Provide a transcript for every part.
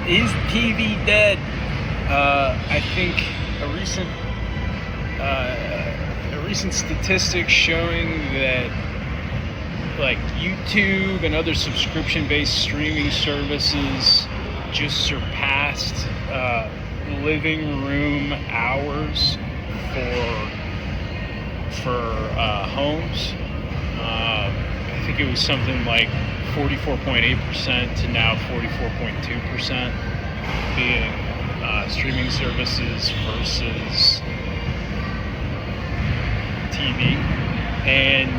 Is TV dead? I think a recent statistic showing that like YouTube and other subscription-based streaming services just surpassed living room hours for homes. I think it was something like 44.8% to now 44.2% being streaming services versus TV. And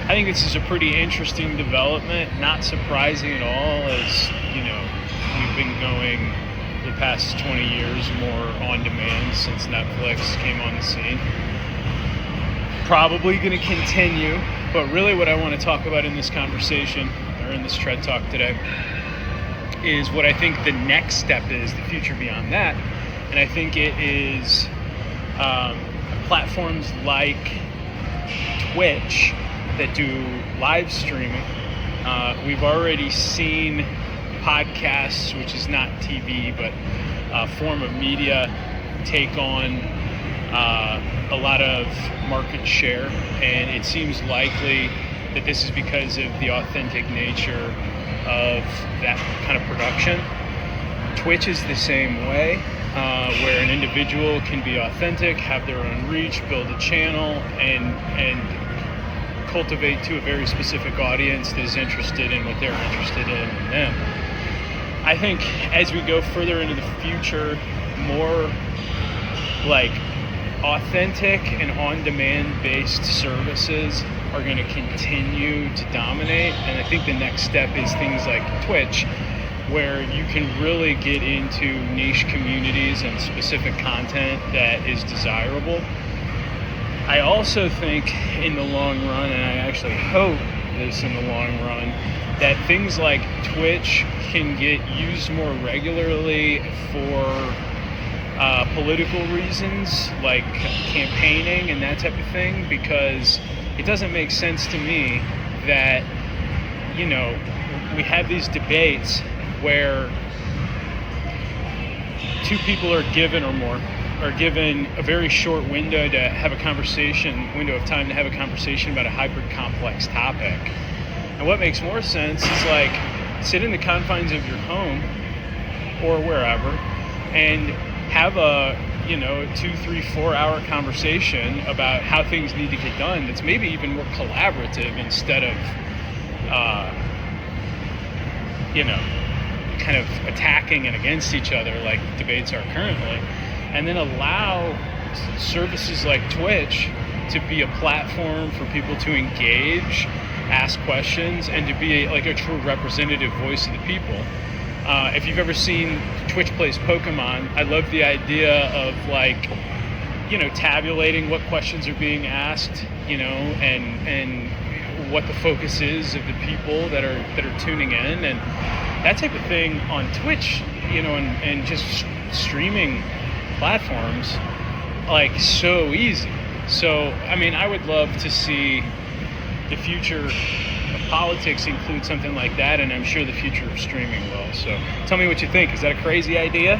I think this is a pretty interesting development, not surprising at all, as we've been going the past 20 years more on demand since Netflix came on the scene. Probably going to continue, but really what I want to talk about in this conversation, or in this TRED Talk today, is what I think the next step is, the future beyond that. And I think it is platforms like Twitch that do live streaming. We've already seen podcasts, which is not TV, but a form of media, take on a lot of market share, and it seems likely that this is because of the authentic nature of that kind of production. Twitch is the same way, where an individual can be authentic, have their own reach, build a channel, and cultivate to a very specific audience that is interested in what they're interested in and them. I think as we go further into the future, more like authentic and on-demand based services are going to continue to dominate, and I think the next step is things like Twitch, where you can really get into niche communities and specific content that is desirable. I also think in the long run, and I actually hope this in the long run, that things like Twitch can get used more regularly for political reasons, like campaigning and that type of thing, because it doesn't make sense to me that, we have these debates where two people are given a very short window of time to have a conversation about a hyper complex topic. And what makes more sense is like sit in the confines of your home or wherever and have a 2, 3, 4 hour conversation about how things need to get done that's maybe even more collaborative instead of kind of attacking and against each other like debates are currently, and then allow services like Twitch to be a platform for people to engage, ask questions, and to be like a true representative voice of the people. If you've ever seen Twitch Plays Pokemon, I love the idea of tabulating what questions are being asked, and what the focus is of the people that are tuning in, and that type of thing on Twitch, and just streaming platforms, like so easy. So, I would love to see the future of politics include something like that, and I'm sure the future of streaming will. So tell me what you think. Is that a crazy idea?